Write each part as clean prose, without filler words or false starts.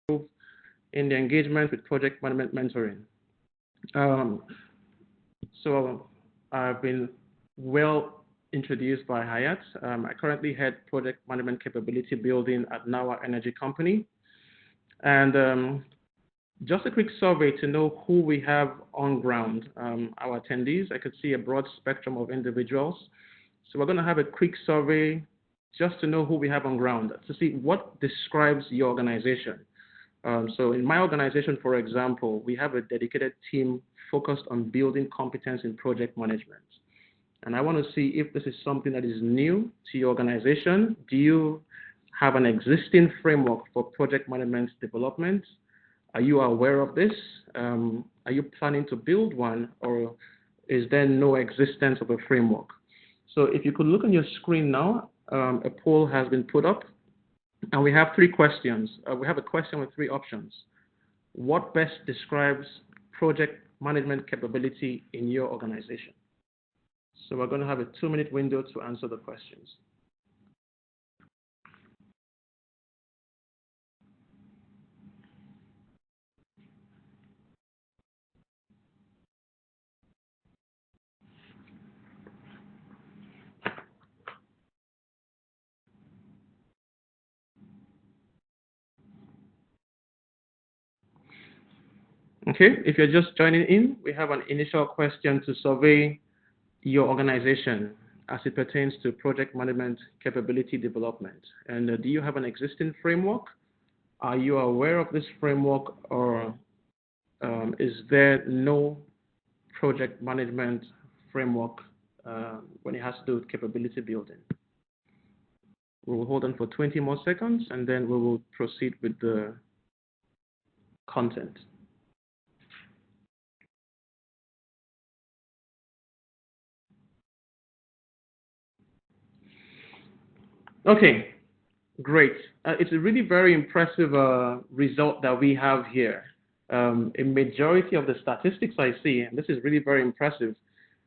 in the engagement with project management mentoring. So I've been well introduced by Hayat. I currently head project management capability building at Nawa Energy Company. And just a quick survey to know who we have on ground. Our attendees, I could see a broad spectrum of individuals. So we're going to have a quick survey just to know who we have on ground, to see what describes your organization. So in my organization, for example, we have a dedicated team focused on building competence in project management. And I want to see if this is something that is new to your organization. Do you have an existing framework for project management development? Are you aware of this? Are you planning to build one, or is there no existence of a framework? So if you could look on your screen now, a poll has been put up, and we have 3 questions. We have a question with 3 options. What best describes project management capability in your organization? So we're going to have a 2-minute window to answer the questions. Okay, if you're just joining in, we have an initial question to survey your organization as it pertains to project management capability development. And do you have an existing framework? Are you aware of this framework, or is there no project management framework when it has to do with capability building? We will hold on for 20 more seconds, and then we will proceed with the content. Okay, great. It's a really very impressive result that we have here. A majority of the statistics I see, and this is really very impressive.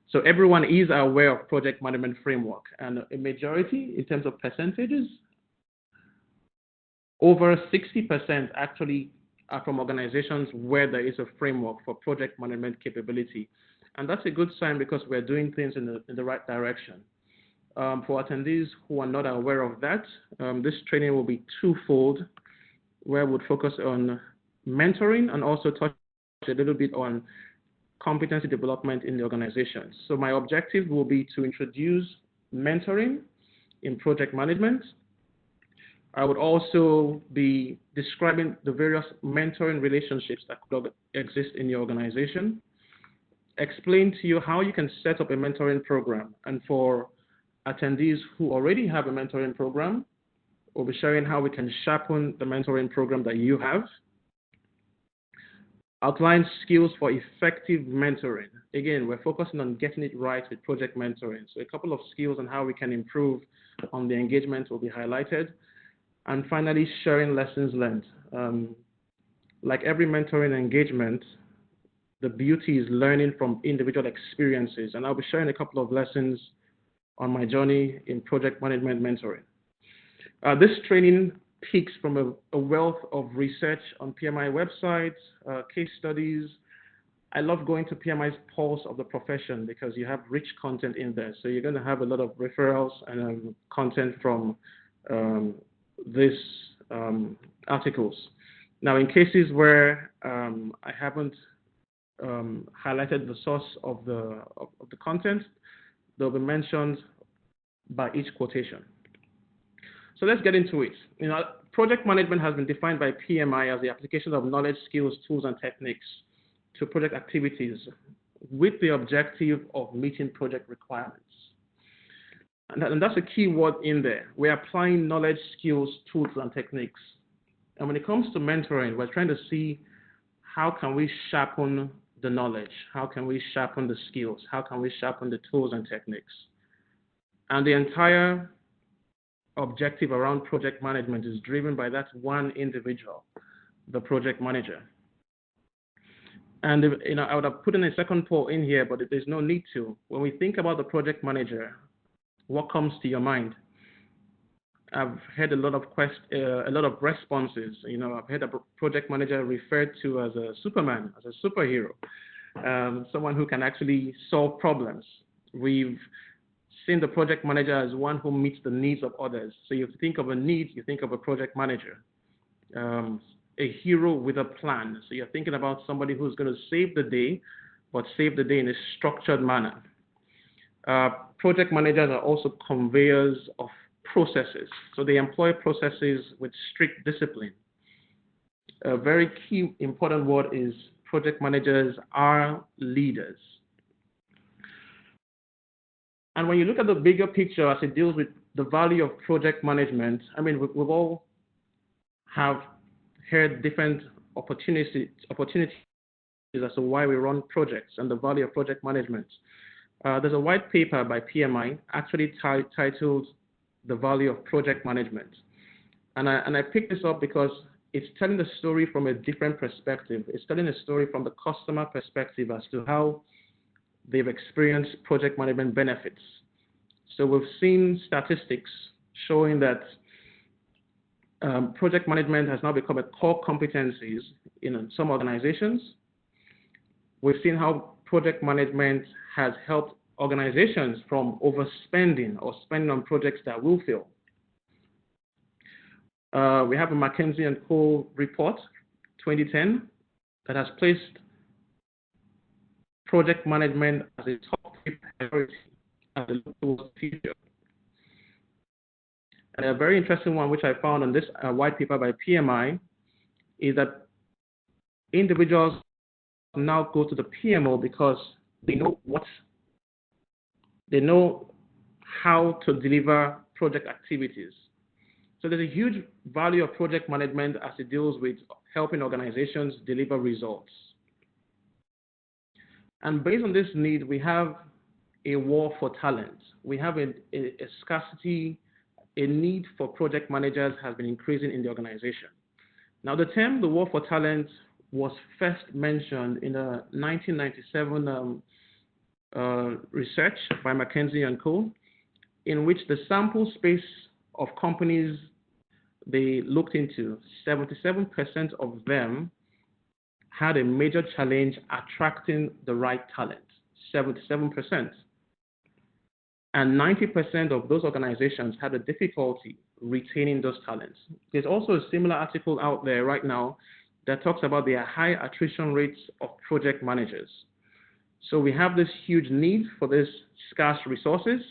So everyone is aware of project management framework, and a majority in terms of percentages, over 60% actually are from organizations where there is a framework for project management capability. And that's a good sign because we're doing things in the right direction. For attendees who are not aware of that, this training will be twofold, where we'll focus on mentoring and also touch a little bit on competency development in the organization. So my objective will be to introduce mentoring in project management. I would also be describing the various mentoring relationships that could exist in your organization, explain to you how you can set up a mentoring program, and for attendees who already have a mentoring program, we'll be sharing how we can sharpen the mentoring program that you have. Outline skills for effective mentoring. Again, we're focusing on getting it right with project mentoring. So a couple of skills on how we can improve on the engagement will be highlighted. And finally, sharing lessons learned. Like every mentoring engagement, the beauty is learning from individual experiences. And I'll be sharing a couple of lessons on my journey in project management mentoring. This training picks from a wealth of research on PMI websites, case studies. I love going to PMI's Pulse of the Profession because you have rich content in there. So you're going to have a lot of referrals and content from these articles. Now, in cases where I haven't highlighted the source of the content, they'll be mentioned by each quotation. So let's get into it. Project management has been defined by PMI as the application of knowledge, skills, tools, and techniques to project activities with the objective of meeting project requirements. And that's a key word in there. We're applying knowledge, skills, tools, and techniques. And when it comes to mentoring, we're trying to see how can we sharpen the knowledge? How can we sharpen the skills? How can we sharpen the tools and techniques? And the entire objective around project management is driven by that one individual, the project manager. And I would have put in a second poll in here, but there's no need to. When we think about the project manager, what comes to your mind? I've heard a lot of responses. I've heard a project manager referred to as a Superman, as a superhero, someone who can actually solve problems. We've seen the project manager as one who meets the needs of others. So you think of a need, you think of a project manager, a hero with a plan. So you're thinking about somebody who's going to save the day, but save the day in a structured manner. Project managers are also conveyors of processes. So they employ processes with strict discipline. A very key important word is project managers are leaders. And when you look at the bigger picture as it deals with the value of project management, I mean, we've all have heard different opportunities as to why we run projects and the value of project management. There's a white paper by PMI actually titled The Value of Project Management. And I picked this up because it's telling the story from a different perspective. It's telling a story from the customer perspective as to how they've experienced project management benefits. So we've seen statistics showing that project management has now become a core competencies in some organizations. We've seen how project management has helped organizations from overspending or spending on projects that will fail. We have a McKinsey & Co. report, 2010, that has placed project management as a top priority as they look towards the future. And a very interesting one, which I found on this white paper by PMI, is that individuals now go to the PMO because they know how to deliver project activities. So there's a huge value of project management as it deals with helping organizations deliver results. And based on this need, we have a war for talent. We have a scarcity, a need for project managers has been increasing in the organization. Now, the term the war for talent was first mentioned in a 1997 research by McKinsey & Co., in which the sample space of companies they looked into, 77% of them had a major challenge attracting the right talent, 77%. And 90% of those organizations had a difficulty retaining those talents. There's also a similar article out there right now that talks about the high attrition rates of project managers. So we have this huge need for these scarce resources.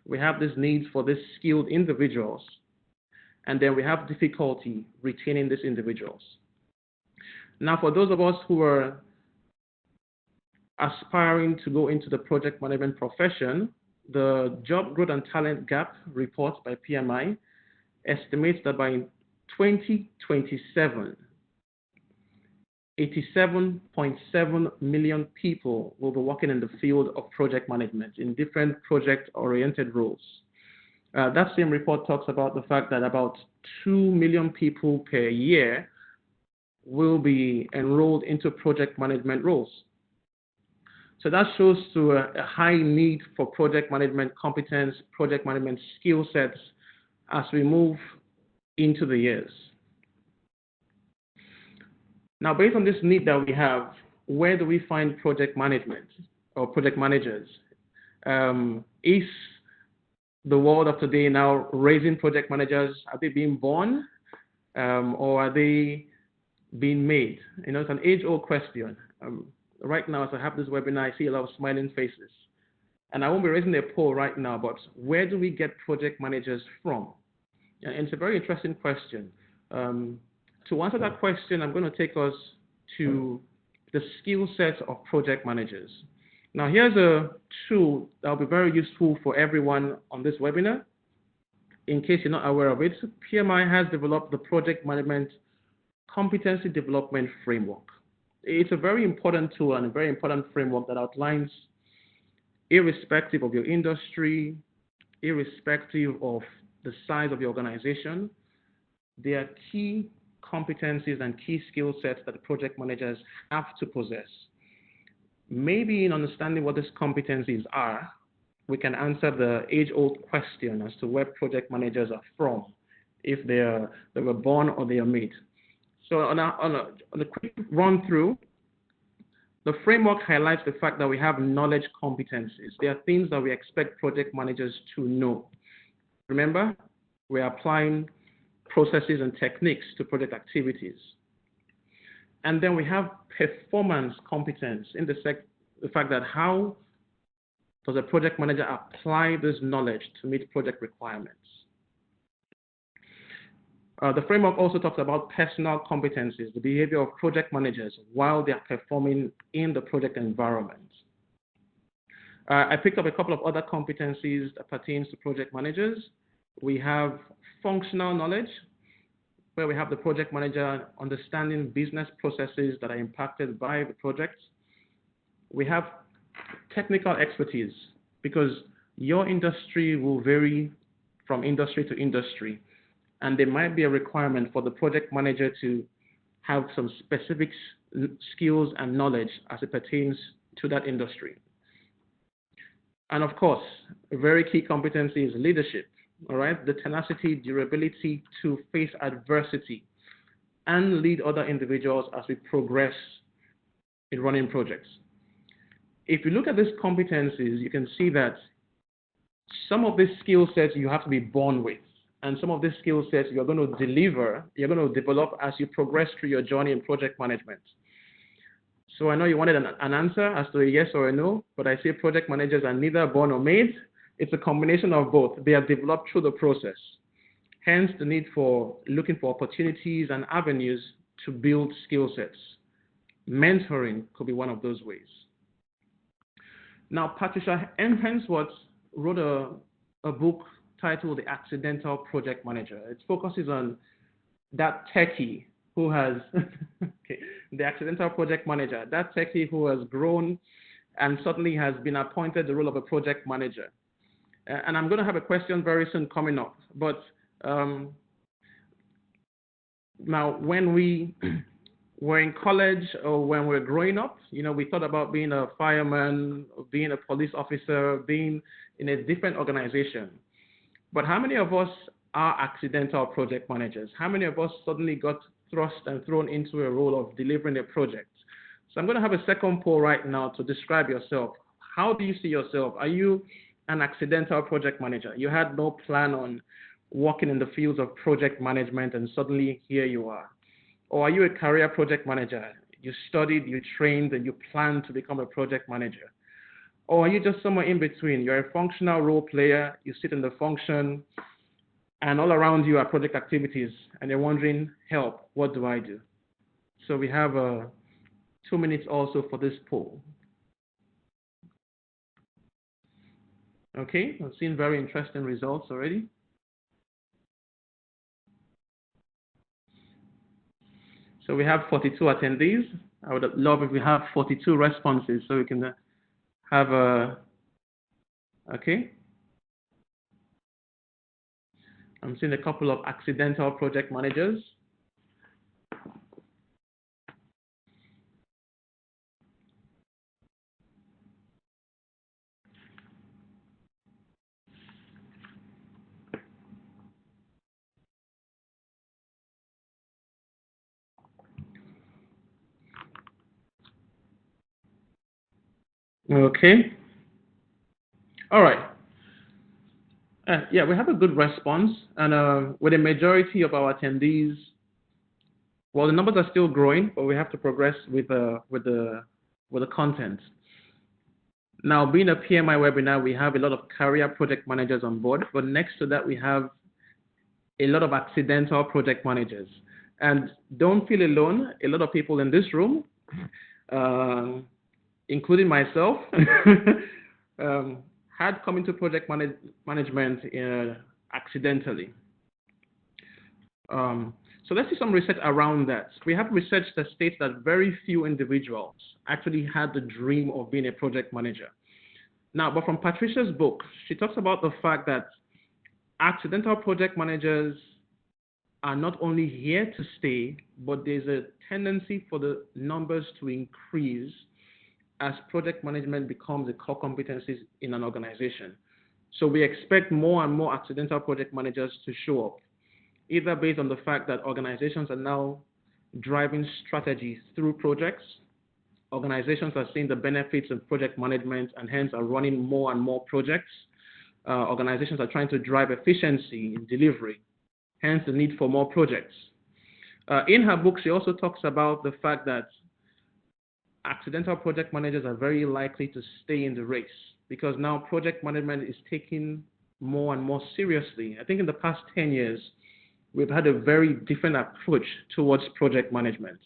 We have this need for these skilled individuals. And then we have difficulty retaining these individuals. Now, for those of us who are aspiring to go into the project management profession, the Job Growth and Talent Gap report by PMI estimates that by 2027, 87.7 million people will be working in the field of project management in different project-oriented roles. That same report talks about the fact that about 2 million people per year will be enrolled into project management roles. So that shows to a high need for project management competence, project management skill sets as we move into the years. Now, based on this need that we have, where do we find project management or project managers? Is the world of today now raising project managers? Are they being born or are they being made? It's an age-old question. Right now, as I have this webinar, I see a lot of smiling faces. And I won't be raising a poll right now, but where do we get project managers from? And it's a very interesting question. To answer that question, I'm going to take us to the skill set of project managers. Now, here's a tool that will be very useful for everyone on this webinar. In case you're not aware of it, PMI has developed the Project Management Competency Development Framework. It's a very important tool and a very important framework that outlines, irrespective of your industry, irrespective of the size of your organization, there are key competencies and key skill sets that project managers have to possess. Maybe in understanding what these competencies are, we can answer the age-old question as to where project managers are from, if they were born or they are made. So on a quick run through, the framework highlights the fact that we have knowledge competencies. They are things that we expect project managers to know. Remember, we're applying processes and techniques to project activities. And then we have performance competence in the fact that how does a project manager apply this knowledge to meet project requirements. The framework also talks about personal competencies, the behavior of project managers while they are performing in the project environment. I picked up a couple of other competencies that pertains to project managers. We have functional knowledge, where we have the project manager understanding business processes that are impacted by the project. We have technical expertise, because your industry will vary from industry to industry, and there might be a requirement for the project manager to have some specific skills and knowledge as it pertains to that industry. And of course, a very key competency is leadership, all right? The tenacity, durability to face adversity and lead other individuals as we progress in running projects. If you look at these competencies, you can see that some of these skill sets you have to be born with, and some of these skill sets you're going to develop as you progress through your journey in project management. So I know you wanted an answer as to a yes or a no, but I say project managers are neither born or made. It's a combination of both. They are developed through the process. Hence the need for looking for opportunities and avenues to build skill sets. Mentoring could be one of those ways. Now, Patricia M. Hensworth wrote a book titled The Accidental Project Manager. It focuses on that techie who has, the accidental project manager, that techie who has grown and suddenly has been appointed the role of a project manager. And I'm going to have a question very soon coming up. But now, when we were in college or when we were growing up, we thought about being a fireman, being a police officer, being in a different organization. But how many of us are accidental project managers? How many of us suddenly got thrust and thrown into a role of delivering a project? So I'm going to have a second poll right now to describe yourself. How do you see yourself? Are you an accidental project manager? You had no plan on working in the fields of project management and suddenly here you are. Or are you a career project manager? You studied, you trained, and you planned to become a project manager. Or are you just somewhere in between? You're a functional role player, you sit in the function, and all around you are project activities, and you're wondering, help, what do I do? So we have 2 minutes also for this poll. Okay, I've seen very interesting results already. So we have 42 attendees. I would love if we have 42 responses so we can have a, okay. I'm seeing a couple of accidental project managers. Okay. All right. Yeah, we have a good response, and with a majority of our attendees, well, the numbers are still growing, but we have to progress with the content. Now, being a PMI webinar, we have a lot of career project managers on board, but next to that, we have a lot of accidental project managers. And don't feel alone. A lot of people in this room, including myself, had come into project management accidentally. So let's see some research around that. We have research that states that very few individuals actually had the dream of being a project manager. Now, but from Patricia's book, she talks about the fact that accidental project managers are not only here to stay, but there's a tendency for the numbers to increase as project management becomes a core competency in an organization. So we expect more and more accidental project managers to show up, either based on the fact that organizations are now driving strategies through projects. Organizations are seeing the benefits of project management and hence are running more and more projects. Organizations are trying to drive efficiency in delivery, hence the need for more projects. In her book, she also talks about the fact that accidental project managers are very likely to stay in the race because now project management is taken more and more seriously. I think in the past 10 years, we've had a very different approach towards project management.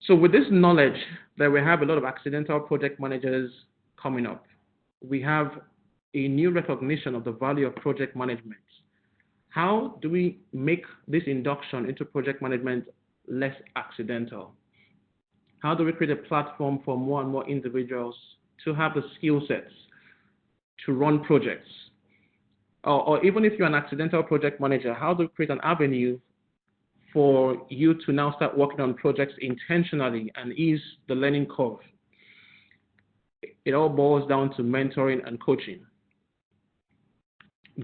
So with this knowledge that we have a lot of accidental project managers coming up, we have a new recognition of the value of project management. How do we make this induction into project management less accidental? How do we create a platform for more and more individuals to have the skill sets to run projects? Or even if you're an accidental project manager, how do we create an avenue for you to now start working on projects intentionally and ease the learning curve? It all boils down to mentoring and coaching.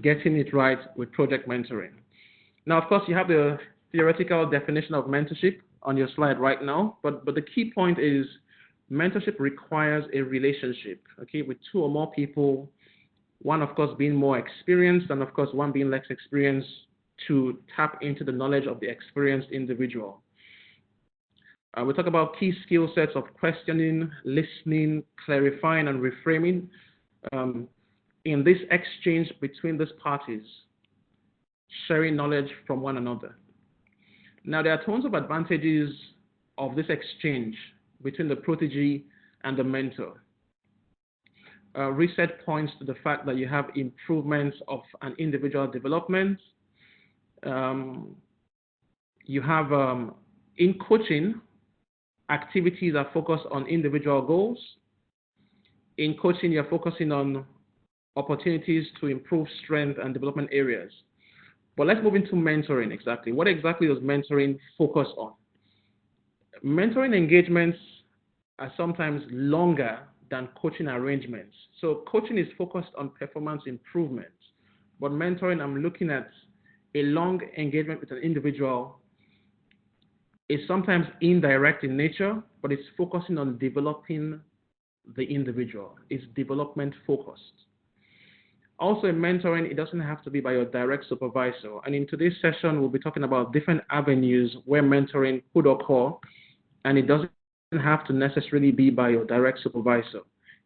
Getting it right with project mentoring. Now, of course, you have the theoretical definition of mentorship on your slide right now, but the key point is mentorship requires a relationship, okay, with two or more people, one, of course, being more experienced and, of course, one being less experienced to tap into the knowledge of the experienced individual. We talk about key skill sets of questioning, listening, clarifying, and reframing. In this exchange between these parties, sharing knowledge from one another. Now, there are tons of advantages of this exchange between the protege and the mentor. Research points to the fact that you have improvements of an individual development. You have, in coaching, activities are focused on individual goals. In coaching, you're focusing on opportunities to improve strength and development areas. But let's move into mentoring exactly. What exactly does mentoring focus on? Mentoring engagements are sometimes longer than coaching arrangements. So coaching is focused on performance improvement. But mentoring, I'm looking at a long engagement with an individual is sometimes indirect in nature, but it's focusing on developing the individual. It's development focused. Also in mentoring, it doesn't have to be by your direct supervisor. And in today's session, we'll be talking about different avenues where mentoring could occur, and it doesn't have to necessarily be by your direct supervisor.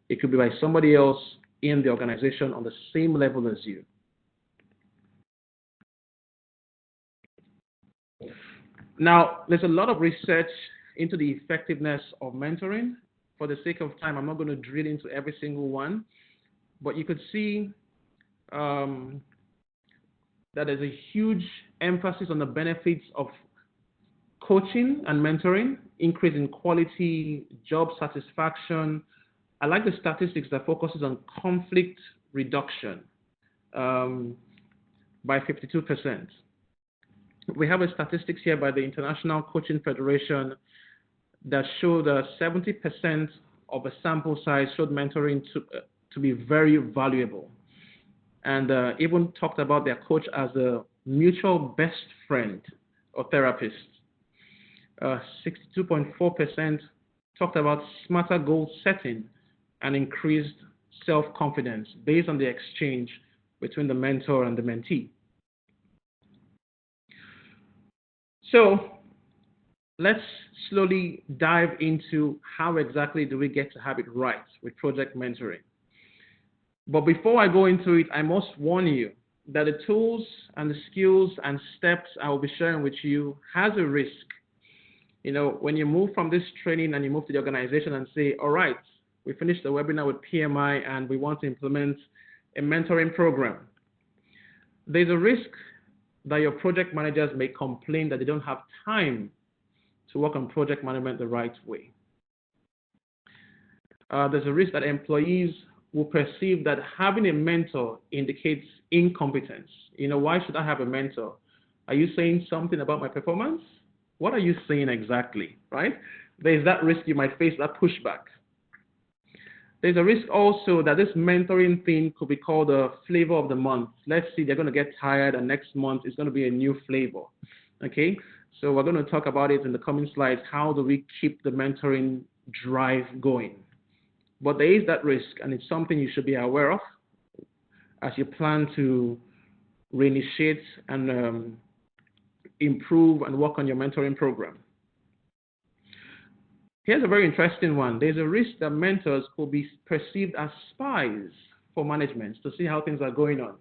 It could be by somebody else in the organization on the same level as you. Now, there's a lot of research into the effectiveness of mentoring. For the sake of time, I'm not going to drill into every single one, but you could see that there's a huge emphasis on the benefits of coaching and mentoring, increase in quality, job satisfaction. I like the statistics that focuses on conflict reduction by 52%. We have a statistics here by the International Coaching Federation that showed that 70% of a sample size showed mentoring to be very valuable, and even talked about their coach as a mutual best friend or therapist. 62.4% talked about smarter goal setting and increased self-confidence based on the exchange between the mentor and the mentee. So let's slowly dive into how exactly do we get to have it right with project mentoring. But before I go into it, I must warn you that the tools and the skills and steps I will be sharing with you has a risk. You know, when you move from this training and you move to the organization and say, all right, we finished the webinar with PMI and we want to implement a mentoring program. There's a risk that your project managers may complain that they don't have time to work on project management the right way. There's a risk that employees will perceive that having a mentor indicates incompetence. You know, why should I have a mentor? Are you saying something about my performance? What are you saying exactly, right? There's that risk you might face that pushback. There's a risk also that this mentoring thing could be called a flavor of the month. Let's see, they're going to get tired, and next month is going to be a new flavor. Okay? So we're going to talk about it in the coming slides. How do we keep the mentoring drive going? But there is that risk, and it's something you should be aware of as you plan to reinitiate and improve and work on your mentoring program. Here's a very interesting one. There's a risk that mentors could be perceived as spies for management to see how things are going on.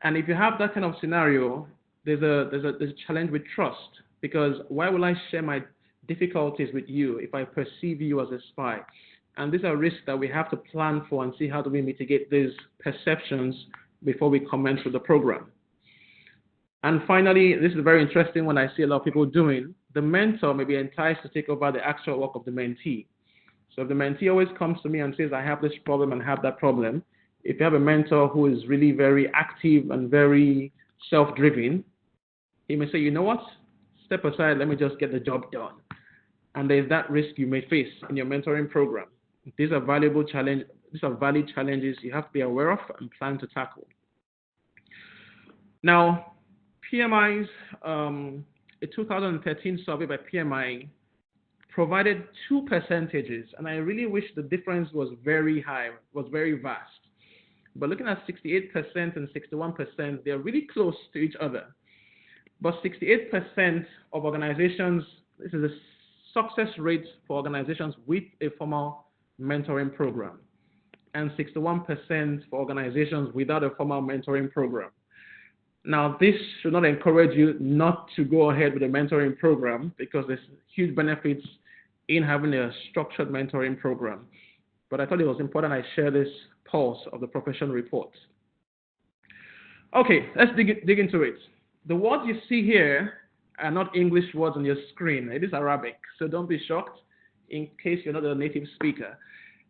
And if you have that kind of scenario, there's a challenge with trust, because why will I share my difficulties with you if I perceive you as a spy? And these are risks that we have to plan for and see how do we mitigate these perceptions before we commence with the program. And finally, this is a very interesting one I see a lot of people doing. The mentor may be enticed to take over the actual work of the mentee. So if the mentee always comes to me and says, I have this problem and have that problem, if you have a mentor who is really very active and very self-driven, he may say, you know what, step aside, let me just get the job done. And there's that risk you may face in your mentoring program. These are valid challenges you have to be aware of and plan to tackle. Now, PMI's, a 2013 survey by PMI provided two percentages, and I really wish the difference was very high, was very vast. But looking at 68% and 61%, they're really close to each other. But 68% of organizations, this is a success rate for organizations with a formal mentoring program, and 61% for organizations without a formal mentoring program. Now, this should not encourage you not to go ahead with a mentoring program, because there's huge benefits in having a structured mentoring program. But I thought it was important I share this pulse of the profession report. Okay, let's dig into it. The words you see here are not English words on your screen. It is Arabic, so don't be shocked in case you're not a native speaker.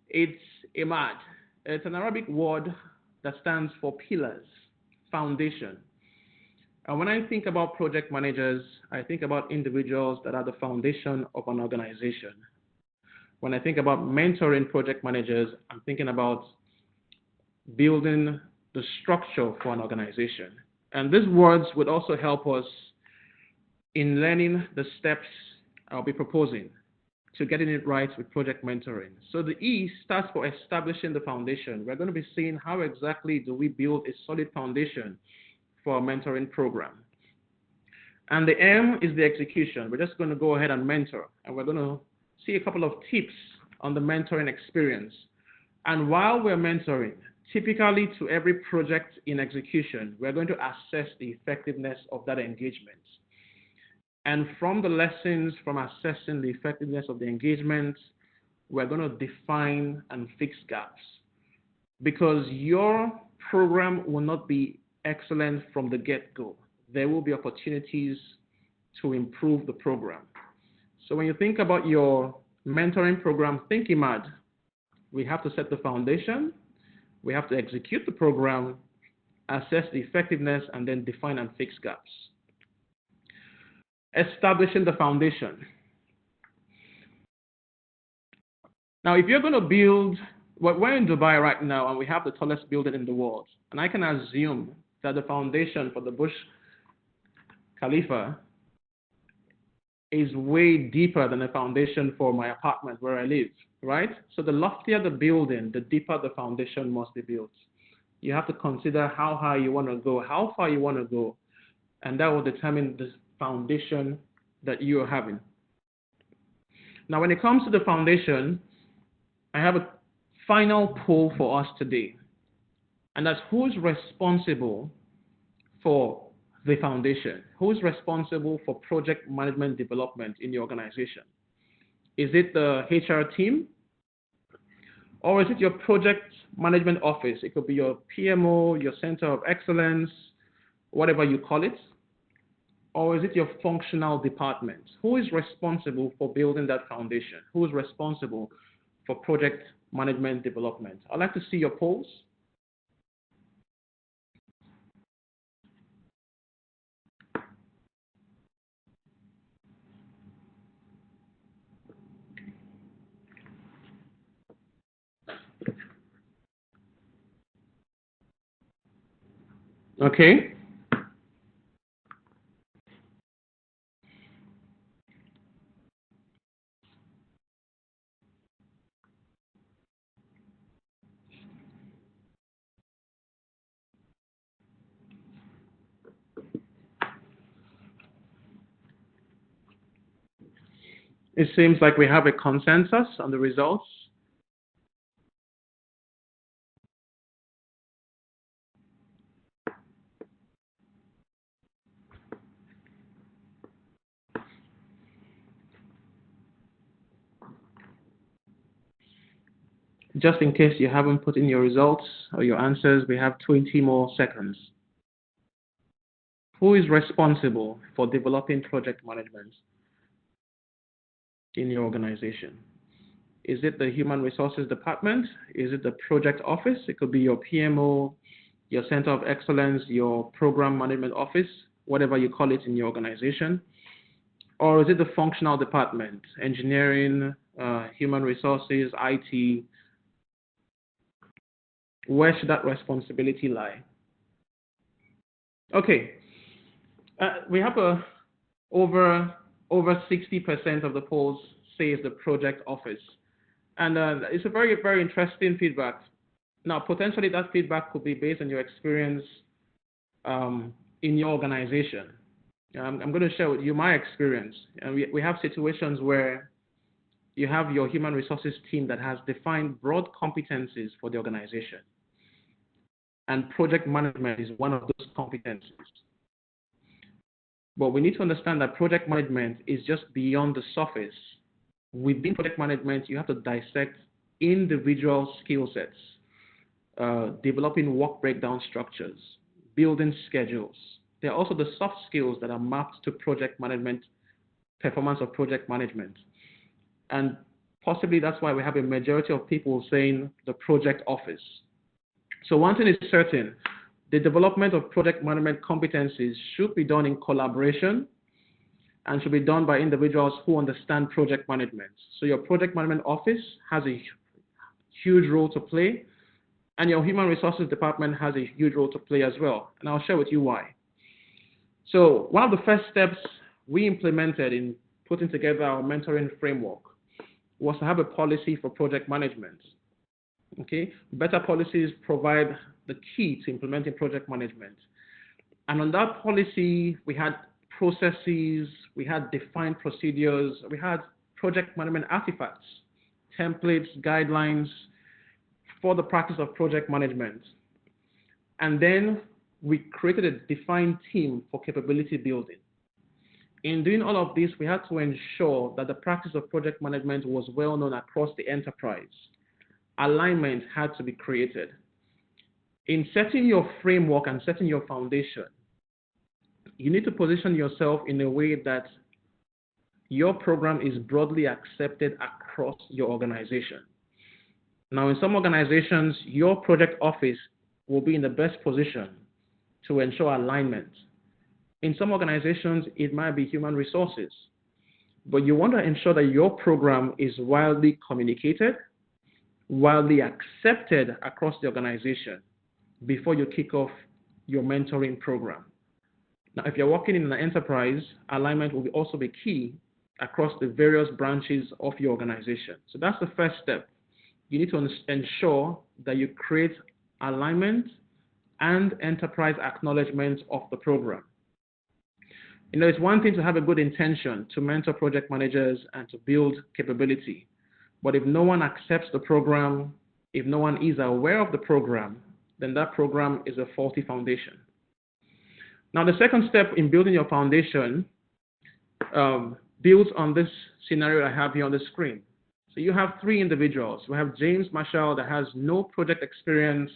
It's imad. It's an Arabic word that stands for pillars, foundation. And when I think about project managers, I think about individuals that are the foundation of an organization. When I think about mentoring project managers, I'm thinking about building the structure for an organization. And these words would also help us in learning the steps I'll be proposing to getting it right with project mentoring. So the E stands for establishing the foundation. We're going to be seeing how exactly do we build a solid foundation for a mentoring program. And the M is the execution. We're just going to go ahead and mentor, and we're going to see a couple of tips on the mentoring experience. And while we're mentoring, typically to every project in execution, we're going to assess the effectiveness of that engagement. And from the lessons from assessing the effectiveness of the engagement, we're going to define and fix gaps. Because your program will not be excellent from the get-go. There will be opportunities to improve the program. So when you think about your mentoring program, think IMAD. We have to set the foundation, we have to execute the program, assess the effectiveness, and then define and fix gaps. Establishing the foundation. Now, if you're going to build, we're in Dubai right now, and we have the tallest building in the world. And I can assume that the foundation for the Burj Khalifa is way deeper than the foundation for my apartment where I live, right? So the loftier the building, the deeper the foundation must be built. You have to consider how high you want to go, how far you want to go, and that will determine the foundation that you are having. Now, when it comes to the foundation, I have a final poll for us today, and that's who's responsible for the foundation? Who's responsible for project management development in your organization? Is it the HR team? Or is it your project management office? It could be your PMO, your center of excellence, whatever you call it. Or is it your functional department? Who is responsible for building that foundation? Who is responsible for project management development? I'd like to see your polls. Okay. It seems like we have a consensus on the results. Just in case you haven't put in your results or your answers, we have 20 more seconds. Who is responsible for developing project management in your organization? Is it the Human Resources Department? Is it the project office? It could be your PMO, your Center of Excellence, your Program Management Office, whatever you call it in your organization. Or is it the functional department, engineering, human resources, IT? Where should that responsibility lie? Okay, we have over 60% of the polls say it's the project office. And it's a very, very interesting feedback. Now, potentially that feedback could be based on your experience in your organization. I'm going to share with you my experience. We have situations where you have your human resources team that has defined broad competencies for the organization. And project management is one of those competencies. But we need to understand that project management is just beyond the surface. Within project management, you have to dissect individual skill sets, developing work breakdown structures, building schedules. There are also the soft skills that are mapped to project management, performance of project management. And possibly that's why we have a majority of people saying the project office. So one thing is certain, the development of project management competencies should be done in collaboration and should be done by individuals who understand project management. So your project management office has a huge role to play, and your human resources department has a huge role to play as well. And I'll share with you why. So one of the first steps we implemented in putting together our mentoring framework was to have a policy for project management. Okay, better policies provide the key to implementing project management. And on that policy, we had processes, we had defined procedures, we had project management artifacts, templates, guidelines for the practice of project management. And then we created a defined team for capability building. In doing all of this, we had to ensure that the practice of project management was well known across the enterprise. Alignment had to be created. In setting your framework and setting your foundation, you need to position yourself in a way that your program is broadly accepted across your organization. Now, in some organizations, your project office will be in the best position to ensure alignment. In some organizations, it might be human resources, but you want to ensure that your program is widely communicated, widely accepted across the organization before you kick off your mentoring program. Now, if you're working in an enterprise, alignment will also be key across the various branches of your organization. So that's the first step. You need to ensure that you create alignment and enterprise acknowledgement of the program. You know, it's one thing to have a good intention to mentor project managers and to build capability. But if no one accepts the program, if no one is aware of the program, then that program is a faulty foundation. Now, the second step in building your foundation builds on this scenario I have here on the screen. So you have three individuals. We have James Marshall that has no project experience.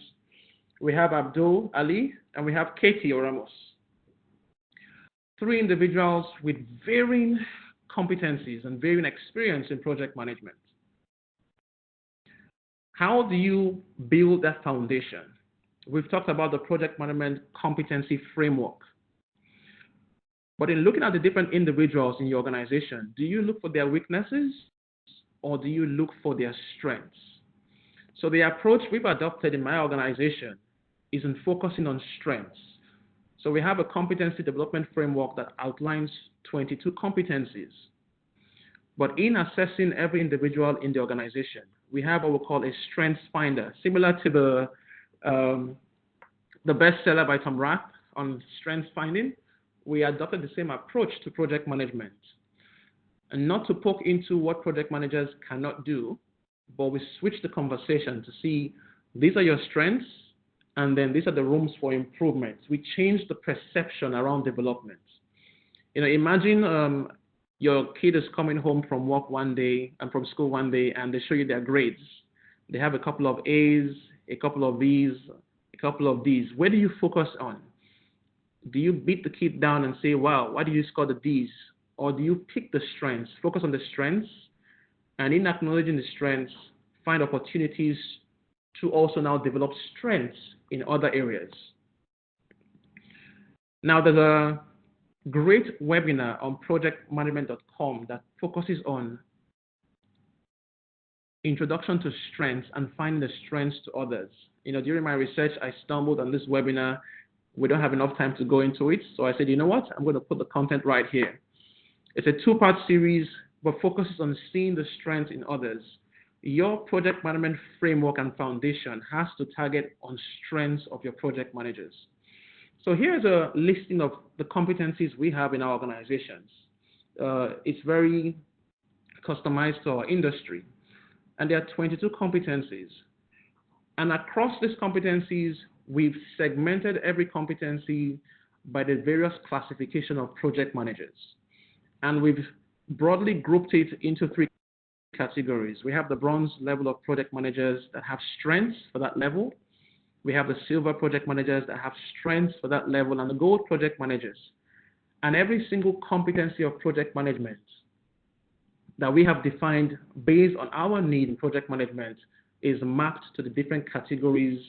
We have Abdul Ali, and we have Katie Oramos. Three individuals with varying competencies and varying experience in project management. How do you build that foundation? We've talked about the project management competency framework. But in looking at the different individuals in your organization, do you look for their weaknesses or do you look for their strengths? So the approach we've adopted in my organization is in focusing on strengths. So we have a competency development framework that outlines 22 competencies. But in assessing every individual in the organization, we have what we call a strengths finder, similar to the bestseller by Tom Rath on strengths finding. We adopted the same approach to project management. And not to poke into what project managers cannot do, but we switch the conversation to see these are your strengths, and then these are the rooms for improvement. We change the perception around development. Imagine your kid is coming home from work one day and from school one day, and they show you their grades. They have a couple of A's, a couple of B's, a couple of D's. Where do you focus on? Do you beat the kid down and say, wow, why did you score the D's? Or do you pick the strengths, focus on the strengths, and in acknowledging the strengths, find opportunities to also now develop strengths in other areas? Now, there's a great webinar on projectmanagement.com that focuses on introduction to strengths and finding the strengths to others. During my research, I stumbled on this webinar. We don't have enough time to go into it, so I said, you know what? I'm going to put the content right here. It's a two-part series, but focuses on seeing the strengths in others. Your project management framework and foundation has to target on strengths of your project managers. So here's a listing of the competencies we have in our organizations. It's very customized to our industry. And there are 22 competencies. And across these competencies, we've segmented every competency by the various classification of project managers. And we've broadly grouped it into three categories. We have the bronze level of project managers that have strengths for that level. We have the silver project managers that have strengths for that level, and the gold project managers. And every single competency of project management that we have defined based on our need in project management is mapped to the different categories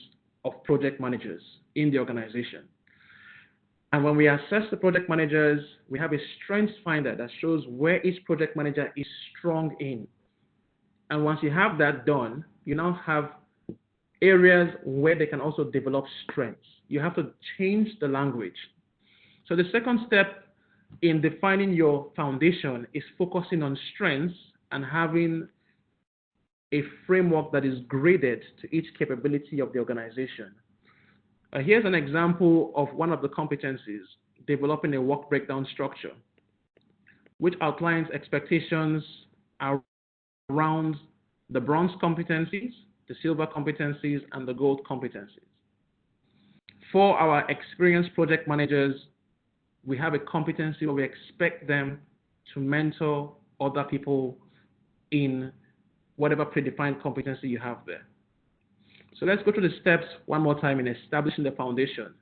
of project managers in the organization. And when we assess the project managers, we have a strengths finder that shows where each project manager is strong in. And once you have that done, you now have areas where they can also develop strengths. You have to change the language. So the second step in defining your foundation is focusing on strengths and having a framework that is graded to each capability of the organization. Here's an example of one of the competencies, developing a work breakdown structure, which outlines expectations around the bronze competencies, the silver competencies, and the gold competencies. For our experienced project managers, we have a competency where we expect them to mentor other people in whatever predefined competency you have there. So let's go through the steps one more time in establishing the foundation.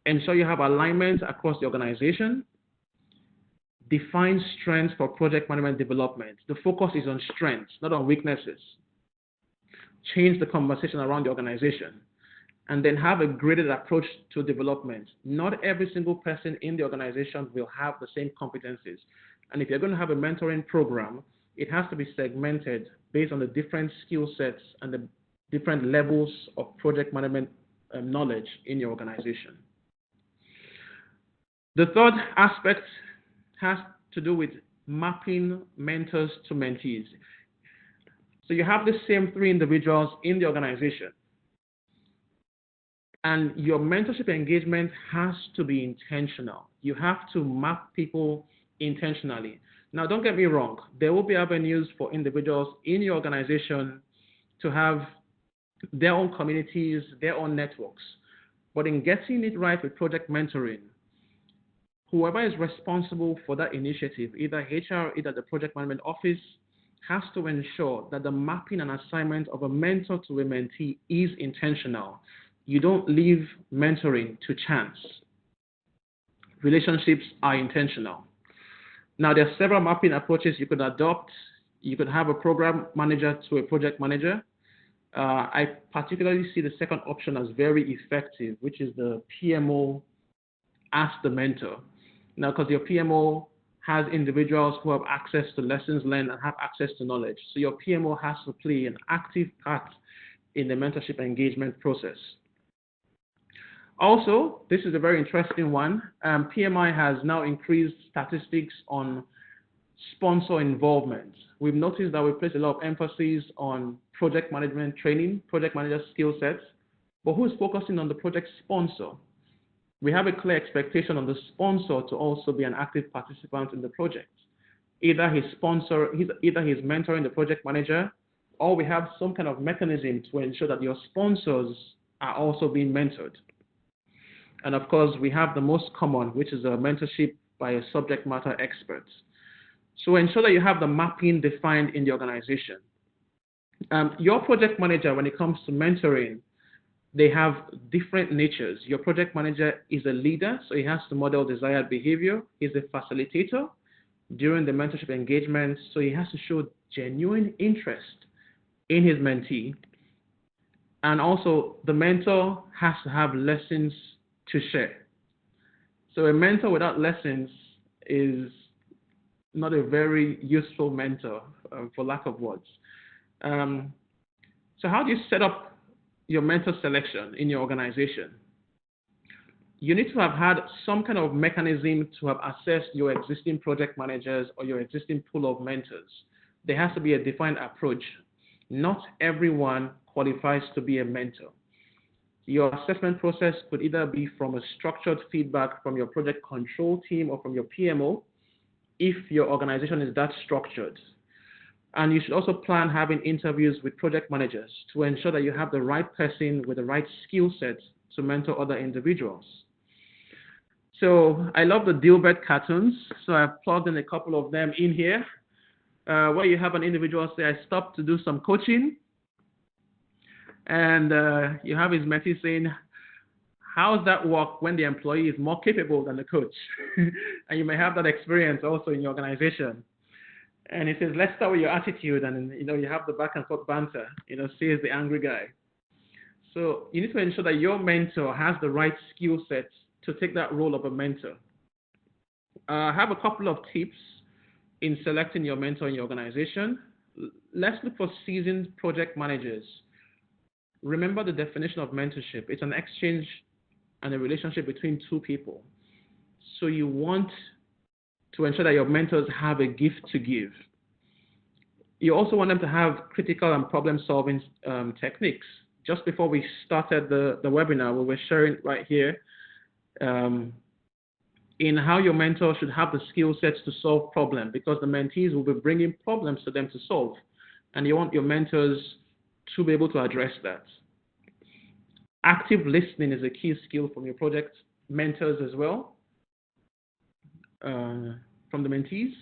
Ensure you have alignment across the organization. Define strengths for project management development. The focus is on strengths, not on weaknesses. Change the conversation around the organization. And then have a graded approach to development. Not every single person in the organization will have the same competencies. And if you're going to have a mentoring program, it has to be segmented based on the different skill sets and the different levels of project management knowledge in your organization. The third aspect has to do with mapping mentors to mentees. So you have the same three individuals in the organization. And your mentorship engagement has to be intentional. You have to map people intentionally. Now, don't get me wrong. There will be avenues for individuals in your organization to have their own communities, their own networks. But in getting it right with project mentoring, whoever is responsible for that initiative, either HR, either the project management office, has to ensure that the mapping and assignment of a mentor to a mentee is intentional. You don't leave mentoring to chance. Relationships are intentional. Now, there are several mapping approaches you could adopt. You could have a program manager to a project manager. I particularly see the second option as very effective, which is the PMO as the mentor. Now, because your PMO has individuals who have access to lessons learned and have access to knowledge. So your PMO has to play an active part in the mentorship engagement process. Also, this is a very interesting one. PMI has now increased statistics on sponsor involvement. We've noticed that we place a lot of emphasis on project management training, project manager skill sets, but who's focusing on the project sponsor? We have a clear expectation on the sponsor to also be an active participant in the project. Either he's mentoring the project manager, or we have some kind of mechanism to ensure that your sponsors are also being mentored. And of course, we have the most common, which is a mentorship by a subject matter expert. So ensure that you have the mapping defined in the organization. Your project manager, when it comes to mentoring, they have different natures. Your project manager is a leader, so he has to model desired behavior. He's a facilitator during the mentorship engagement, so he has to show genuine interest in his mentee. And also, the mentor has to have lessons to share. So a mentor without lessons is not a very useful mentor, for lack of words. So how do you set up your mentor selection in your organization? You need to have had some kind of mechanism to have assessed your existing project managers or your existing pool of mentors. There has to be a defined approach. Not everyone qualifies to be a mentor. Your assessment process could either be from a structured feedback from your project control team or from your PMO, if your organization is that structured. And you should also plan having interviews with project managers to ensure that you have the right person with the right skill set to mentor other individuals. So I love the Dilbert cartoons, so I've plugged in a couple of them in here, where you have an individual say, I stopped to do some coaching, and you have his mentee saying, how does that work when the employee is more capable than the coach? And you may have that experience also in your organization. And he says, let's start with your attitude, and you have the back and forth banter, says the angry guy. So you need to ensure that your mentor has the right skill sets to take that role of a mentor. I have a couple of tips in selecting your mentor in your organization. Let's look for seasoned project managers. Remember the definition of mentorship. It's an exchange and a relationship between two people. So you want to ensure that your mentors have a gift to give. You also want them to have critical and problem-solving techniques. Just before we started the webinar, we were sharing right here in how your mentor should have the skill sets to solve problems, because the mentees will be bringing problems to them to solve, and you want your mentors to be able to address that. Active listening is a key skill from your project mentors as well, from the mentees.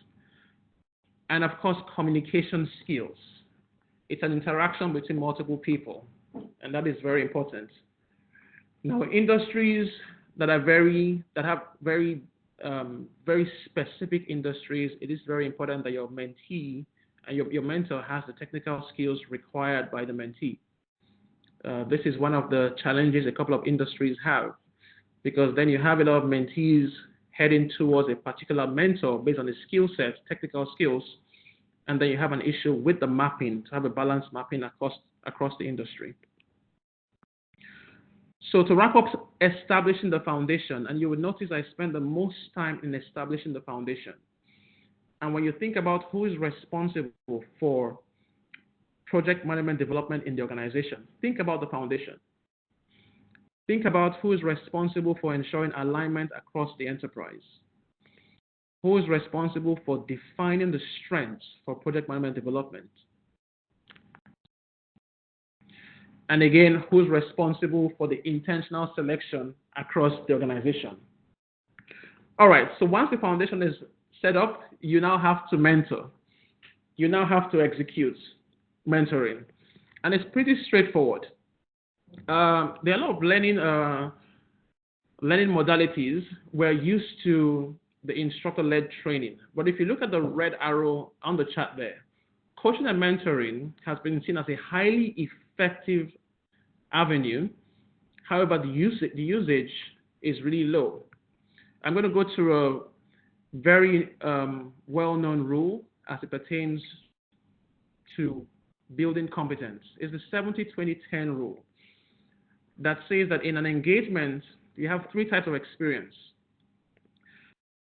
And of course, communication skills. It's an interaction between multiple people, and that is very important. Now, industries that have very specific industries, it is very important that your mentee and your mentor has the technical skills required by the mentee. This is one of the challenges a couple of industries have, because then you have a lot of mentees heading towards a particular mentor based on the skill sets, technical skills, and then you have an issue with the mapping, to have a balanced mapping across the industry. So to wrap up establishing the foundation, and you will notice I spend the most time in establishing the foundation. And when you think about who is responsible for project management development in the organization, think about the foundation. Think about who is responsible for ensuring alignment across the enterprise. Who is responsible for defining the strengths for project management development? And again, who's responsible for the intentional selection across the organization? All right, so once the foundation is set up, you now have to mentor. You now have to execute mentoring. And it's pretty straightforward. There are a lot of learning modalities. We're used to the instructor-led training. But if you look at the red arrow on the chart there, coaching and mentoring has been seen as a highly effective avenue. However, the usage is really low. I'm going to go through a very well-known rule as it pertains to building competence. It's the 70-20-10 rule that says that in an engagement, you have three types of experience.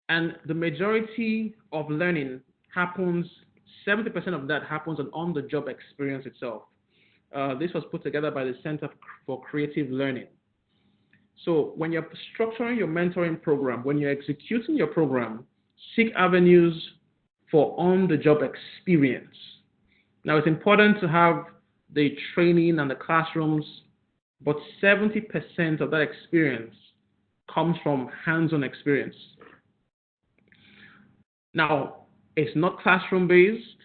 And the majority of learning happens, 70% of that happens on the job experience itself. This was put together by the Center for Creative Learning. So when you're structuring your mentoring program, when you're executing your program, seek avenues for on-the-job experience. Now, it's important to have the training and the classrooms, but 70% of that experience comes from hands-on experience. Now, it's not classroom-based,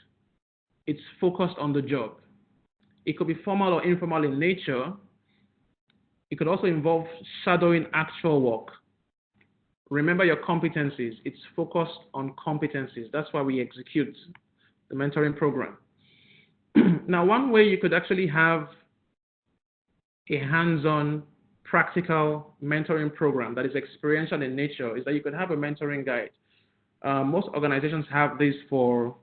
it's focused on the job. It could be formal or informal in nature. It could also involve shadowing actual work. Remember your competencies. It's focused on competencies. That's why we execute the mentoring program. Now, one way you could actually have a hands-on, practical mentoring program that is experiential in nature is that you could have a mentoring guide. Most organizations have this for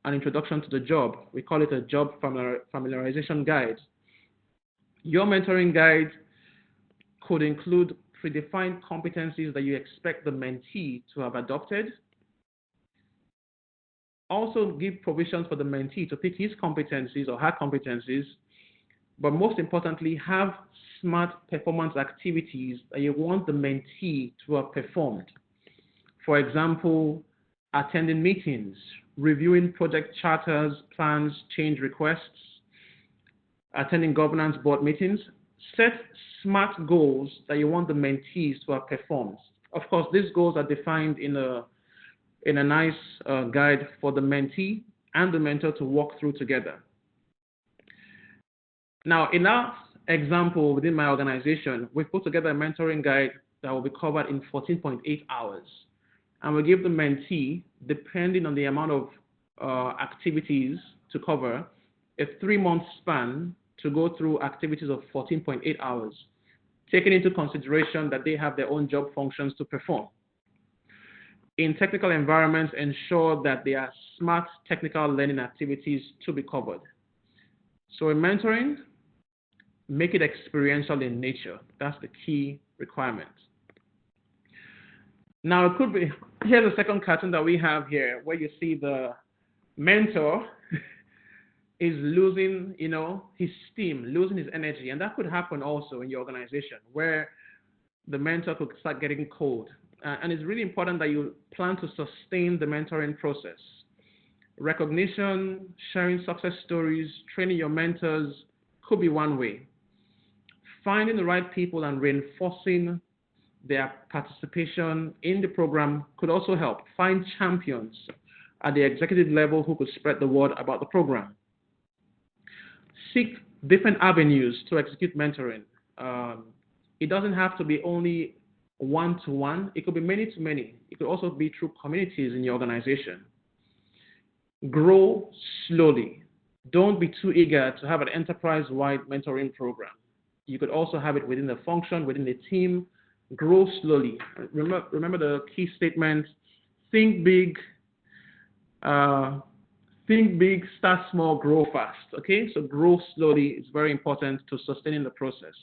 an introduction to the job. We call it a job familiarization guide. Your mentoring guide could include predefined competencies that you expect the mentee to have adopted. Also give provisions for the mentee to pick his competencies or her competencies, but most importantly, have smart performance activities that you want the mentee to have performed. For example, attending meetings, reviewing project charters, plans, change requests, attending governance board meetings. Set SMART goals that you want the mentees to have performed. Of course, these goals are defined in a nice guide for the mentee and the mentor to walk through together. Now, in our example within my organization, we've put together a mentoring guide that will be covered in 14.8 hours. And we give the mentee, depending on the amount of activities to cover, a 3-month span to go through activities of 14.8 hours, taking into consideration that they have their own job functions to perform. In technical environments, ensure that there are smart technical learning activities to be covered. So in mentoring, make it experiential in nature. That's the key requirement. Now, it could be, here's the second cartoon that we have here, where you see the mentor is losing, his steam, losing his energy. And that could happen also in your organization, where the mentor could start getting cold. And it's really important that you plan to sustain the mentoring process. Recognition, sharing success stories, training your mentors could be one way. Finding the right people and reinforcing their participation in the program could also help. Find champions at the executive level who could spread the word about the program. Seek different avenues to execute mentoring. It doesn't have to be only one-to-one. It could be many-to-many. It could also be through communities in your organization. Grow slowly. Don't be too eager to have an enterprise-wide mentoring program. You could also have it within the function, within the team. Grow slowly. Remember the key statement: think big, start small, grow fast. Okay, so grow slowly is very important to sustaining the process.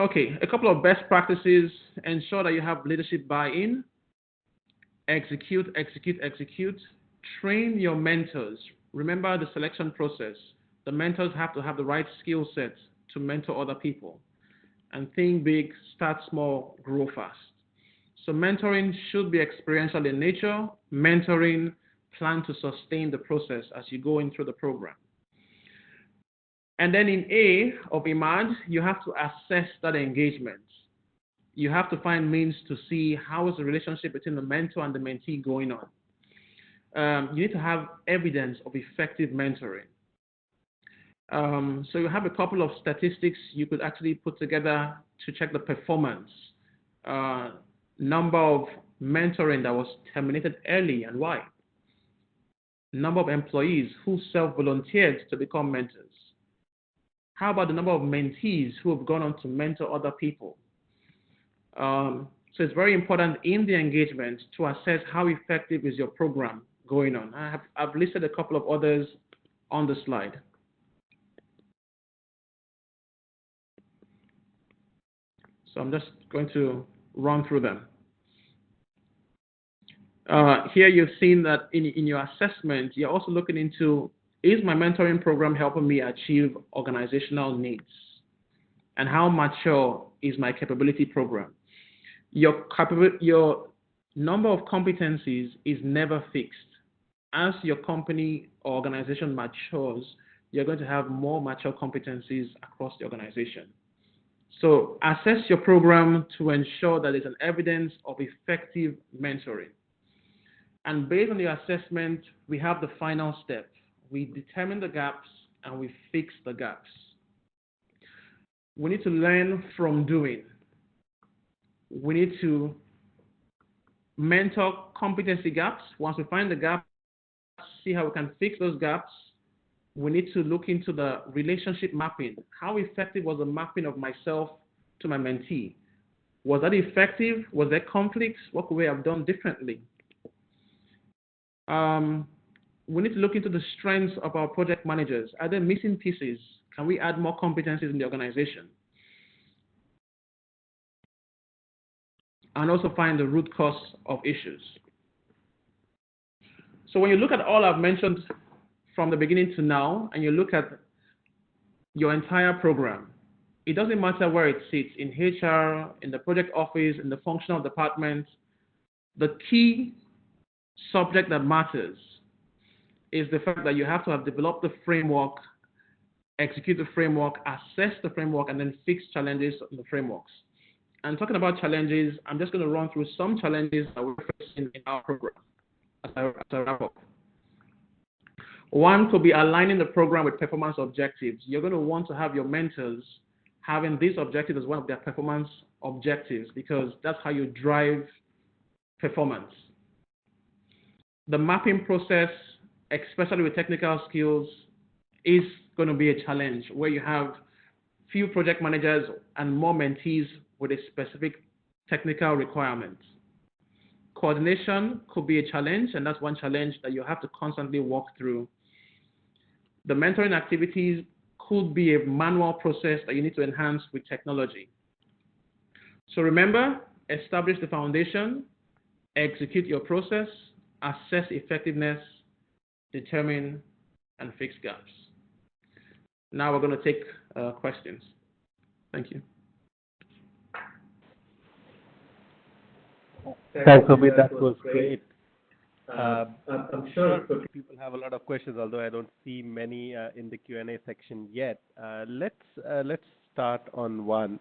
Okay, a couple of best practices. Ensure that you have leadership buy-in. Execute. Train your mentors. Remember the selection process. The mentors have to have the right skill sets to mentor other people. And think big, start small, grow fast. So mentoring should be experiential in nature. Mentoring, plan to sustain the process as you go in through the program. And then in A of IMAD, you have to assess that engagement. You have to find means to see how is the relationship between the mentor and the mentee going on. You need to have evidence of effective mentoring. So you have a couple of statistics you could actually put together to check the performance. Number of mentoring that was terminated early and why. Number of employees who self-volunteered to become mentors. How about the number of mentees who have gone on to mentor other people? So it's very important in the engagement to assess how effective is your program going on. I've listed a couple of others on the slide. So I'm just going to run through them. Here you've seen that in your assessment, you're also looking into, is my mentoring program helping me achieve organizational needs? And how mature is my capability program? Your number of competencies is never fixed. As your company or organization matures, you're going to have more mature competencies across the organization. So assess your program to ensure that there's an evidence of effective mentoring. And based on the assessment, we have the final step. We determine the gaps and we fix the gaps. We need to learn from doing. We need to mentor competency gaps. Once we find the gaps, see how we can fix those gaps. We need to look into the relationship mapping. How effective was the mapping of myself to my mentee? Was that effective? Was there conflicts? What could we have done differently? We need to look into the strengths of our project managers. Are there missing pieces? Can we add more competencies in the organization? And also find the root cause of issues. So when you look at all I've mentioned from the beginning to now, and you look at your entire program, it doesn't matter where it sits, in HR, in the project office, in the functional department, the key subject that matters is the fact that you have to have developed the framework, execute the framework, assess the framework, and then fix challenges in the frameworks. And talking about challenges, I'm just going to run through some challenges that we're facing in our program as I wrap up. One could be aligning the program with performance objectives. You're going to want to have your mentors having these objectives as one of their performance objectives, because that's how you drive performance. The mapping process, especially with technical skills, is going to be a challenge where you have few project managers and more mentees with a specific technical requirement. Coordination could be a challenge, and that's one challenge that you have to constantly walk through. The mentoring activities could be a manual process that you need to enhance with technology. So remember, establish the foundation, execute your process, assess effectiveness, determine, and fix gaps. Now we're going to take questions. Thank you. Thanks, Obi. That was great. I'm sure people have a lot of questions, although I don't see many in the Q&A section yet. Let's start on one.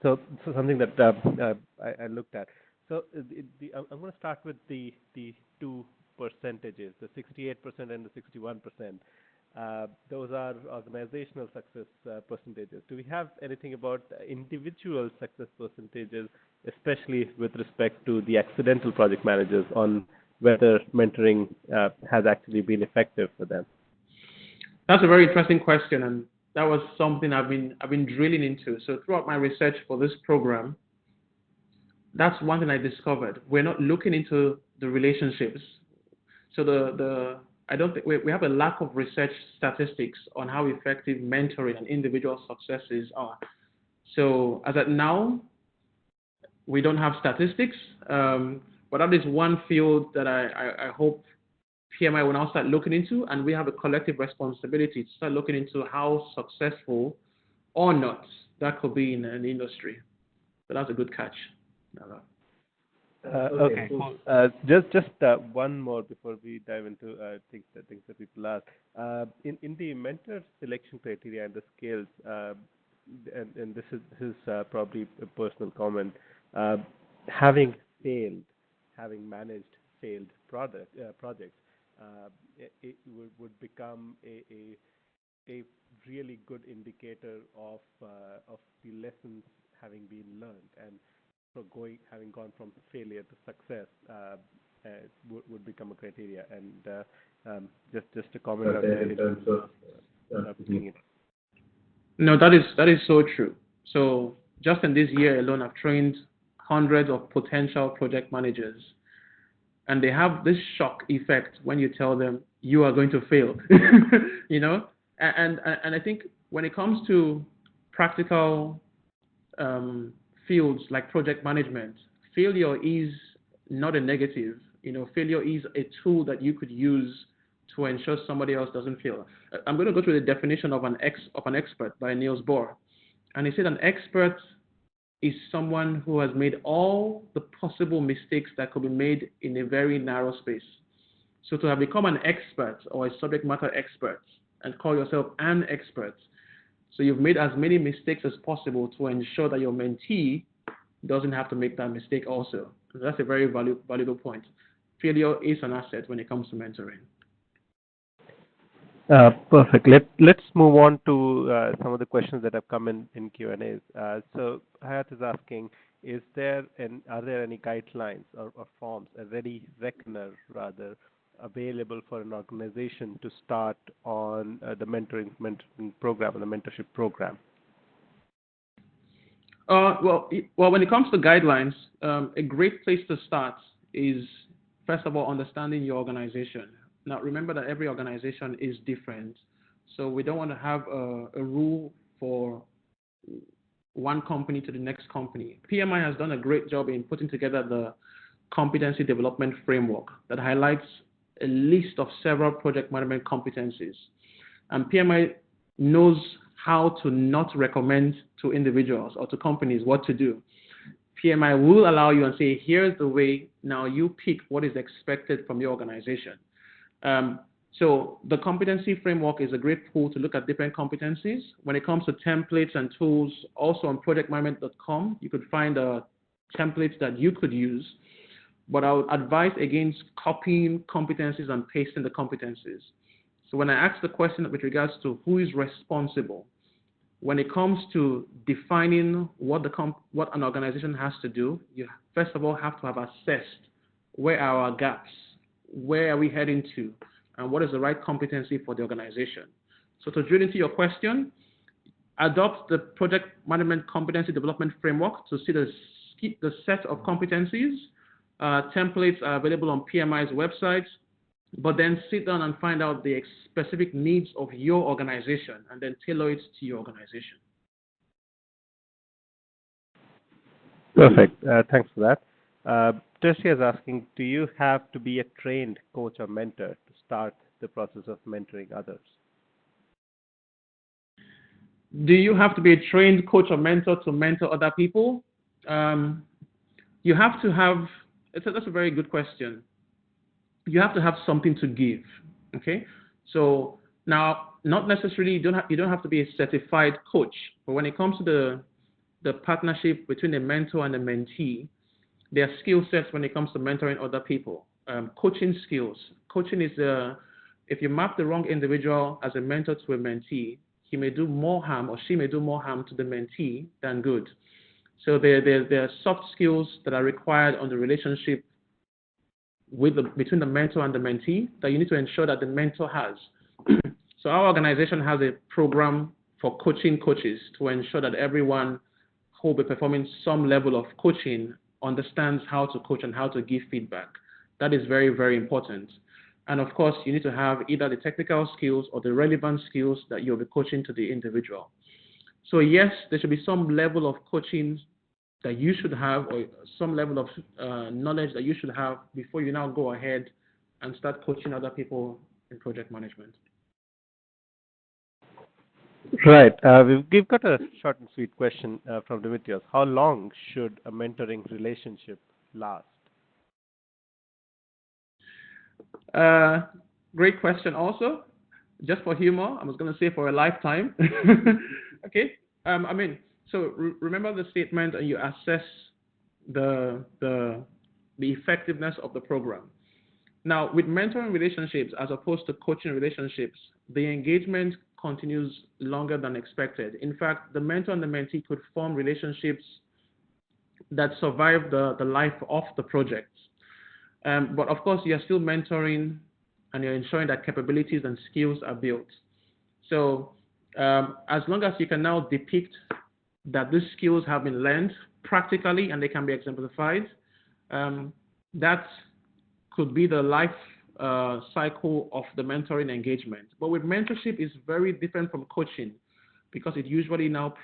So something that I looked at. So I'm going to start with the two percentages, the 68% and the 61%. Those are organizational success percentages. Do we have anything about individual success percentages, especially with respect to the accidental project managers, on whether mentoring has actually been effective for them? That's a very interesting question, and that was something I've been drilling into. So throughout my research for this program, that's one thing I discovered. We're not looking into the relationships. So I don't think we have a lack of research statistics on how effective mentoring and individual successes are. So as at now, we don't have statistics, but that is one field that I hope PMI will now start looking into, and we have a collective responsibility to start looking into how successful or not that could be in an industry. So that's a good catch. Okay, cool. Just one more before we dive into things that people ask. In the mentor selection criteria and the scales, and this is probably a personal comment. Having managed failed projects, it would become a really good indicator of the lessons having been learned, and so having gone from failure to success would become a criteria. And just a comment on that in terms of No, that is so true. So just in this year alone, I've trained hundreds of potential project managers, and they have this shock effect when you tell them you are going to fail. You know, and I think when it comes to practical fields like project management, failure is not a negative. Failure is a tool that you could use to ensure somebody else doesn't fail. I'm going to go through the definition of an expert by Niels Bohr, and he said an expert is someone who has made all the possible mistakes that could be made in a very narrow space. So to have become an expert or a subject matter expert and call yourself an expert, so you've made as many mistakes as possible to ensure that your mentee doesn't have to make that mistake also. So that's a very valuable point. Failure is an asset when it comes to mentoring. Perfect. Let's move on to some of the questions that have come in Q&As. So Hayat is asking, are there any guidelines or forms, a ready reckoner rather, available for an organization to start on the mentoring program, and the mentorship program? Well, when it comes to guidelines, a great place to start is, first of all, understanding your organization. Now, remember that every organization is different, so we don't want to have a rule for one company to the next company. PMI has done a great job in putting together the competency development framework that highlights a list of several project management competencies. And PMI knows how to not recommend to individuals or to companies what to do. PMI will allow you and say, here's the way, now you pick what is expected from your organization. So the competency framework is a great tool to look at different competencies. When it comes to templates and tools, also on projectmanagement.com, you could find templates that you could use. But I would advise against copying competencies and pasting the competencies. So when I ask the question with regards to who is responsible, when it comes to defining what an organization has to do, you first of all have to have assessed where are our gaps, where are we heading to, and what is the right competency for the organization. So to drill into your question, adopt the project management competency development framework to see the set of competencies. Templates are available on PMI's website, but then sit down and find out the specific needs of your organization and then tailor it to your organization. Perfect. Thanks for that. Tricia is asking, do you have to be a trained coach or mentor to start the process of mentoring others? Do you have to be a trained coach or mentor to mentor other people? You have to have, that's a very good question. You have to have something to give, okay? So now, not necessarily, you don't have to be a certified coach, but when it comes to the partnership between the mentor and the mentee, there are skill sets when it comes to mentoring other people. Coaching skills. Coaching is, if you map the wrong individual as a mentor to a mentee, he may do more harm or she may do more harm to the mentee than good. So there are soft skills that are required on the relationship between the mentor and the mentee that you need to ensure that the mentor has. So our organization has a program for coaching coaches to ensure that everyone who will be performing some level of coaching understands how to coach and how to give feedback. That is very, very important. And of course, you need to have either the technical skills or the relevant skills that you'll be coaching to the individual. So yes, there should be some level of coaching that you should have, or some level of knowledge that you should have before you now go ahead and start coaching other people in project management. Right. We've got a short and sweet question from Dimitrios. How long should a mentoring relationship last? Great question also. Just for humor, I was going to say for a lifetime. Okay. So remember the statement, and you assess the effectiveness of the program. Now, with mentoring relationships as opposed to coaching relationships, the engagement continues longer than expected. In fact, the mentor and the mentee could form relationships that survive the life of the project. But of course, you're still mentoring and you're ensuring that capabilities and skills are built. So as long as you can now depict that these skills have been learned practically and they can be exemplified, that could be the life cycle of the mentoring engagement. But with mentorship, it's very different from coaching because it usually now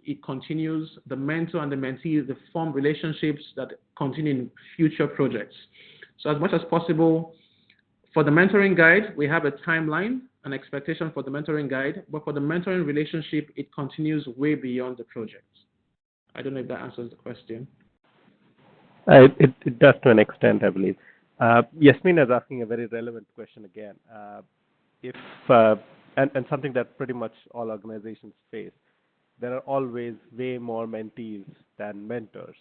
it continues. The mentor and the mentee, they form relationships that continue in future projects. So as much as possible, for the mentoring guide, we have a timeline, an expectation for the mentoring guide, but for the mentoring relationship, it continues way beyond the project. I don't know if that answers the question. It does to an extent, I believe. Yasmin is asking a very relevant question again. If and something that pretty much all organizations face, there are always way more mentees than mentors.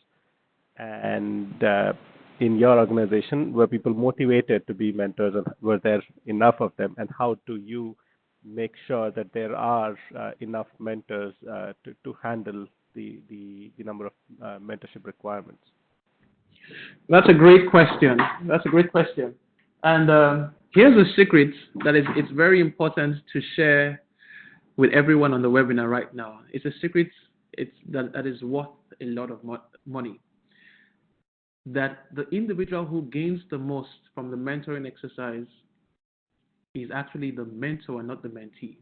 And in your organization, were people motivated to be mentors, and were there enough of them? And how do you make sure that there are enough mentors to handle the number of mentorship requirements? That's a great question. That's a great question. And here's a secret that it's very important to share with everyone on the webinar right now. It's a secret that is worth a lot of money. That the individual who gains the most from the mentoring exercise is actually the mentor and not the mentee.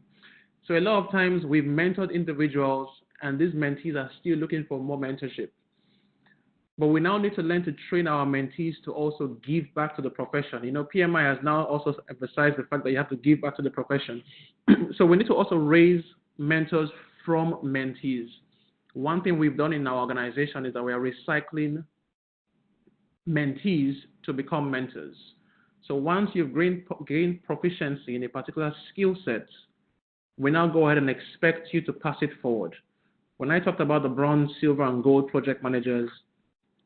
So a lot of times we've mentored individuals and these mentees are still looking for more mentorship. But we now need to learn to train our mentees to also give back to the profession. You know, PMI has now also emphasized the fact that you have to give back to the profession. So we need to also raise mentors from mentees. One thing we've done in our organization is that we are recycling mentees to become mentors. So once you've gained proficiency in a particular skill set, we now go ahead and expect you to pass it forward. When I talked about the bronze, silver, and gold project managers,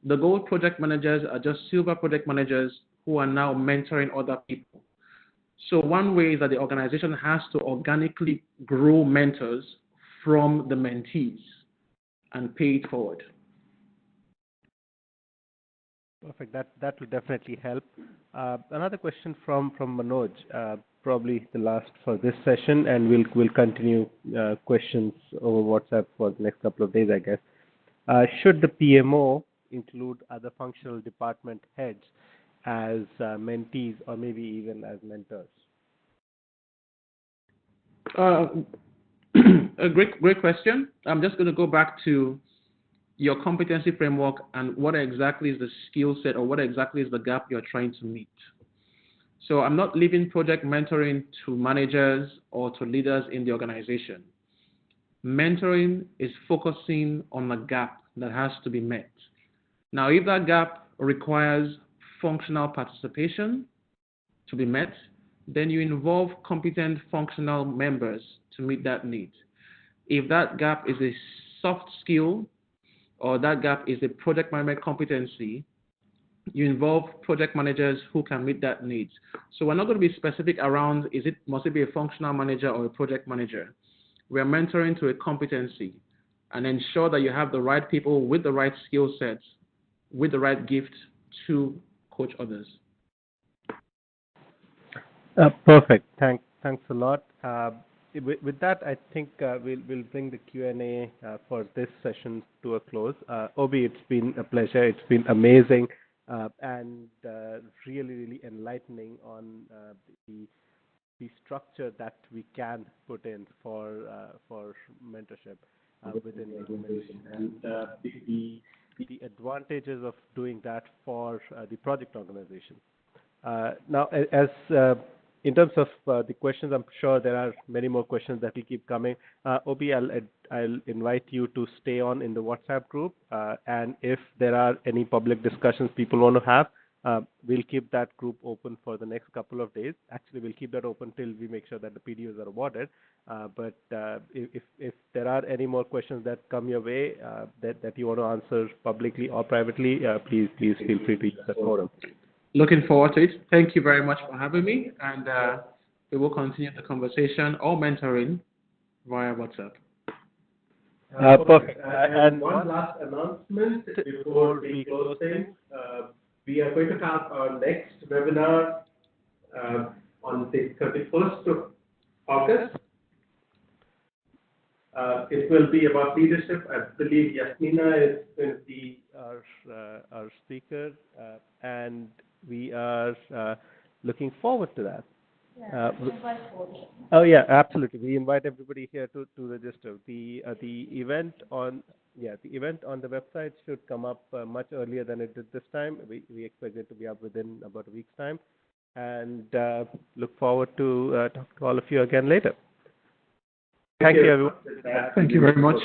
the gold project managers are just silver project managers who are now mentoring other people. So one way is that the organization has to organically grow mentors from the mentees and pay it forward. Perfect. That will definitely help. Another question from Manoj, probably the last for this session, and we'll continue questions over WhatsApp for the next couple of days, I guess. Should the PMO include other functional department heads as mentees or maybe even as mentors? A great question. I'm just going to go back to your competency framework and what exactly is the skill set or what exactly is the gap you're trying to meet. So I'm not leaving project mentoring to managers or to leaders in the organization. Mentoring is focusing on a gap that has to be met. Now, if that gap requires functional participation to be met, then you involve competent functional members to meet that need. If that gap is a soft skill or that gap is a project management competency, you involve project managers who can meet that need. So we're not going to be specific around must it be a functional manager or a project manager. We're mentoring to a competency and ensure that you have the right people with the right skill sets, with the right gift to coach others. Perfect. Thanks a lot. With that, I think we'll bring the Q&A for this session to a close. Obi, it's been a pleasure. It's been amazing and really enlightening on the structure that we can put in for mentorship within the organization and the advantages of doing that for the project organization. Now, as in terms of the questions, I'm sure there are many more questions that will keep coming. Obi, I'll invite you to stay on in the WhatsApp group, and if there are any public discussions people want to have, we'll keep that group open for the next couple of days. Actually, we'll keep that open till we make sure that the PDUs are awarded. But if there are any more questions that come your way that you want to answer publicly or privately, please feel free to use that forum. Looking forward to it. Thank you very much for having me, and we will continue the conversation or mentoring via WhatsApp. Perfect. And one last announcement before we close things. We are going to have our next webinar on the 31st of August. It will be about leadership. I believe Yasmina is going to be our speaker, and we are looking forward to that. Oh yeah, absolutely. We invite everybody here to register. The event on the event on the website should come up much earlier than it did this time. We expect it to be up within about a week's time, and look forward to talk to all of you again later. Thank you, everyone. Thank you very much.